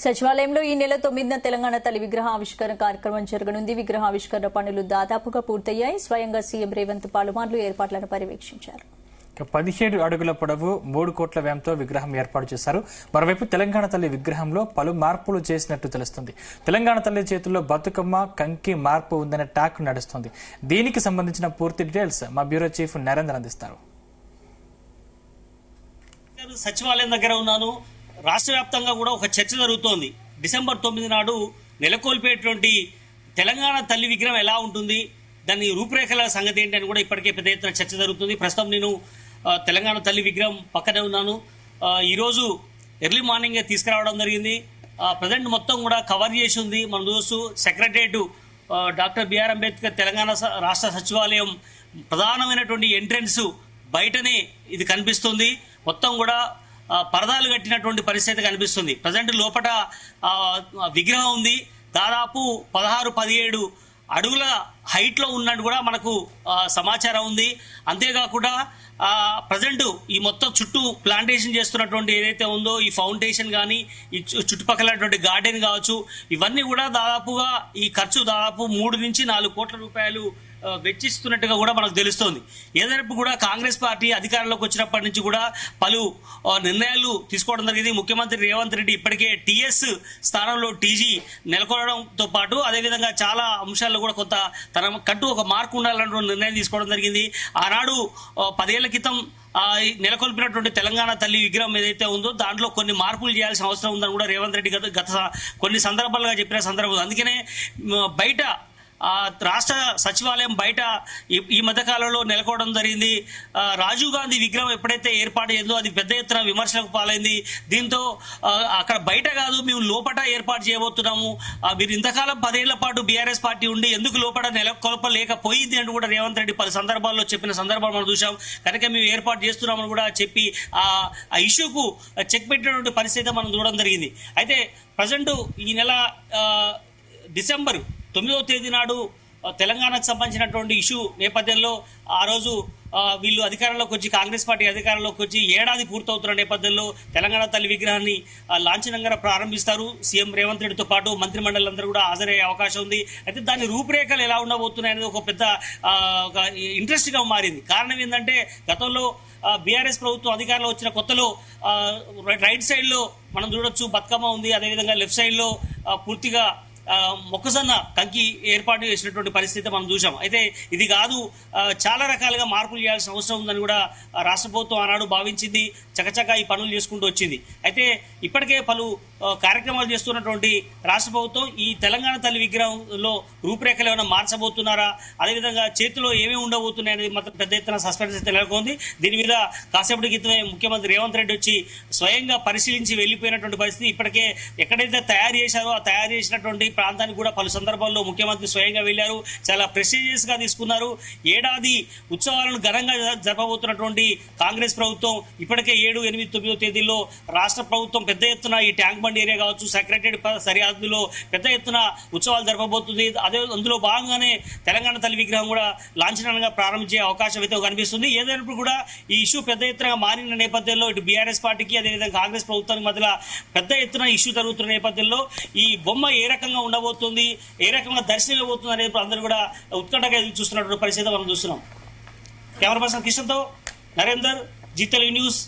సచివాలయంలో ఈ నెల 9న తెలంగాణ తల్లి విగ్రహ ఆవిష్కరణ కార్యక్రమం జరగనుంది. విగ్రహ ఆవిష్కరణ పనులు దాదాపుగా పూర్తయ్యాయి. స్వయంగా సీఎం రేవంత్ పలుమార్లు ఏర్పాట్లను పర్యవేక్షించారు. 17 అడుగుల పొడవు 3 కోట్ల వ్యయంతో విగ్రహం ఏర్పాటు చేశారు. మరోవైపు తెలంగాణ తల్లి విగ్రహంలో పలు మార్పులు చేసినట్టు తెలుస్తుంది. తెలంగాణ తల్లి చేతుల్లో బతుకమ్మ కంకి మార్పు ఉందనే టాక్ నడుస్తుంది. దీనికి సంబంధించిన పూర్తి డీటెయిల్స్ మా బ్యూరో చీఫ్ నరేందర్ అందిస్తారు. సచివాలయం దగ్గర ఉన్నాను. రాష్ట్ర వ్యాప్తంగా కూడా ఒక చర్చ జరుగుతోంది. డిసెంబర్ 9 నాడు నెలకొల్పేటువంటి తెలంగాణ తల్లి విగ్రహం ఎలా ఉంటుంది, దాని రూపురేఖల సంగతి ఏంటి అని కూడా ఇప్పటికే పెద్ద ఎత్తున చర్చ జరుగుతుంది. ప్రస్తుతం నేను తెలంగాణ తల్లి విగ్రహం పక్కనే ఉన్నాను. ఈరోజు ఎర్లీ మార్నింగే తీసుకురావడం జరిగింది. ప్రజెంట్ మొత్తం కూడా కవర్ చేసి ఉంది. మనం చూస్తూ secretariat doctor BR Ambedkar Telangana రాష్ట్ర సచివాలయం ప్రధానమైనటువంటి ఎంట్రెన్స్ బయటనే ఇది కనిపిస్తుంది. మొత్తం కూడా పరదాలు కట్టినటువంటి పరిస్థితి కనిపిస్తుంది. ప్రజెంట్ లోపల విగ్రహం ఉంది. దాదాపు 16-17 అడుగుల హైట్లో ఉన్నట్టు కూడా మనకు సమాచారం ఉంది. అంతేకాకుండా ప్రజెంట్ ఈ మొత్తం చుట్టూ ప్లాంటేషన్ చేస్తున్నటువంటి ఏదైతే ఉందో ఈ ఫౌండేషన్ కానీ ఈ చుట్టుపక్కల గార్డెన్ కావచ్చు, ఇవన్నీ కూడా దాదాపుగా ఈ ఖర్చు దాదాపు 3 నుంచి 4 కోట్ల రూపాయలు వెచ్చిస్తున్నట్టుగా కూడా మనకు తెలుస్తోంది. ఏదైనా కూడా కాంగ్రెస్ పార్టీ అధికారంలోకి వచ్చినప్పటి నుంచి కూడా పలు నిర్ణయాలు తీసుకోవడం జరిగింది. ముఖ్యమంత్రి రేవంత్ రెడ్డి ఇప్పటికే టీఎస్ స్థానంలో టీజీ నెలకొనడంతో పాటు అదేవిధంగా చాలా అంశాల్లో కూడా కొంత తన కంటూ ఒక మార్కు ఉండాలన్న నిర్ణయం తీసుకోవడం జరిగింది. ఆనాడు 10 ఏళ్ల క్రితం నెలకొల్పినటువంటి తెలంగాణ తల్లి విగ్రహం ఏదైతే ఉందో దాంట్లో కొన్ని మార్పులు చేయాల్సిన అవసరం ఉందని కూడా రేవంత్ రెడ్డి గత కొన్ని సందర్భాలుగా చెప్పిన సందర్భం. అందుకనే బయట రాష్ట్ర సచివాలయం బయట ఈ మధ్యకాలంలో నెలకొనడం జరిగింది. రాజీవ్ గాంధీ విగ్రహం ఎప్పుడైతే ఏర్పాటు అయిందో అది పెద్ద ఎత్తున విమర్శలకు పాలైంది. దీంతో అక్కడ బయట కాదు మేము లోపల ఏర్పాటు చేయబోతున్నాము, మీరు ఇంతకాలం 10 ఏళ్ల పాటు బీఆర్ఎస్ పార్టీ ఉండి ఎందుకు లోపల నెలకొల్పలేకపోయింది అని కూడా రేవంత్ రెడ్డి పలు సందర్భాల్లో చెప్పిన సందర్భాలు మనం చూసాం. కనుక మేము ఏర్పాటు చేస్తున్నామని కూడా చెప్పి ఆ ఇష్యూకు చెక్ పెట్టినటువంటి పరిస్థితి మనం చూడడం జరిగింది. అయితే ప్రజెంట్ ఈ నెల డిసెంబర్ 9వ తేదీ నాడు తెలంగాణకు సంబంధించినటువంటి ఇష్యూ నేపథ్యంలో ఆ రోజు వీళ్ళు అధికారంలోకి వచ్చి కాంగ్రెస్ పార్టీ అధికారంలోకి వచ్చి ఏడాది పూర్తవుతున్న నేపథ్యంలో తెలంగాణ తల్లి విగ్రహాన్ని లాంఛనంగా ప్రారంభిస్తారు. సీఎం రేవంత్ రెడ్డితో పాటు మంత్రిమండలందరూ కూడా హాజరయ్యే అవకాశం ఉంది. అయితే దాని రూపురేఖలు ఎలా ఉండబోతున్నాయి అనేది ఒక పెద్ద ఇంట్రెస్ట్గా మారింది. కారణం ఏంటంటే గతంలో బీఆర్ఎస్ ప్రభుత్వం అధికారంలో వచ్చిన కొత్తలో రైట్ సైడ్లో మనం చూడొచ్చు బతుకమ్మ ఉంది, అదేవిధంగా లెఫ్ట్ సైడ్లో పూర్తిగా మొక్కజొన్న కంకి ఏర్పాటు చేసినటువంటి పరిస్థితి మనం చూసాం. అయితే ఇది కాదు, చాలా రకాలుగా మార్పులు చేయాల్సిన అవసరం ఉందని కూడా రాష్ట్ర ప్రభుత్వం ఆనాడు భావించింది. చకచకా ఈ పనులు చేసుకుంటూ వచ్చింది. అయితే ఇప్పటికే పలు కార్యక్రమాలు చేస్తున్నటువంటి రాష్ట్ర ప్రభుత్వం ఈ తెలంగాణ తల్లి విగ్రహంలో రూపురేఖలు ఏమైనా మార్చబోతున్నారా, అదేవిధంగా చేతిలో ఏమేమి ఉండబోతున్నాయి అనేది మాత్రం పెద్ద ఎత్తున సస్పెన్స్ నెలకొంది. దీని మీద కాసేపటి క్రితమే ముఖ్యమంత్రి రేవంత్ రెడ్డి వచ్చి స్వయంగా పరిశీలించి వెళ్లిపోయినటువంటి పరిస్థితి. ఇప్పటికే ఎక్కడైతే తయారు చేశారో ఆ తయారు చేసినటువంటి ప్రాంతానికి కూడా పలు సందర్భాల్లో ముఖ్యమంత్రి స్వయంగా వెళ్లారు. చాలా ప్రెస్టీజియస్ గా తీసుకున్నారు. ఏడాది ఉత్సవాలను ఘనంగా జరపబోతున్నటువంటి కాంగ్రెస్ ప్రభుత్వం ఇప్పటికే 7, 8, 9 తేదీల్లో రాష్ట్ర ప్రభుత్వం పెద్ద ఎత్తున ఈ ట్యాంక్ బండ్ ఏరియా కావచ్చు, సెక్రటరియట్ సరిహద్దులో పెద్ద ఎత్తున ఉత్సవాలు జరపబోతుంది. అదే అందులో భాగంగానే తెలంగాణ తల్లి విగ్రహం కూడా లాంఛనంగా ప్రారంభించే అవకాశం అయితే కనిపిస్తుంది. ఏదైనప్పుడు కూడా ఈ ఇష్యూ పెద్ద ఎత్తున మారిన నేపథ్యంలో ఇటు బీఆర్ఎస్ పార్టీకి అదేవిధంగా కాంగ్రెస్ ప్రభుత్వానికి మధ్యలో పెద్ద ఎత్తున ఇష్యూ జరుగుతున్న నేపథ్యంలో ఈ బొమ్మ ఏ రకంగా ఉండబోతుంది, ఏ రకంగా దర్శనం ఇవ్వబోతుంది అనేది అందరూ కూడా ఉత్కంఠగా ఎదురు చూస్తున్నటువంటి పరిస్థితి మనం చూస్తున్నాం. కెమెరా పర్సన్ కిషన్తో నరేందర్, జీ తెలుగు న్యూస్.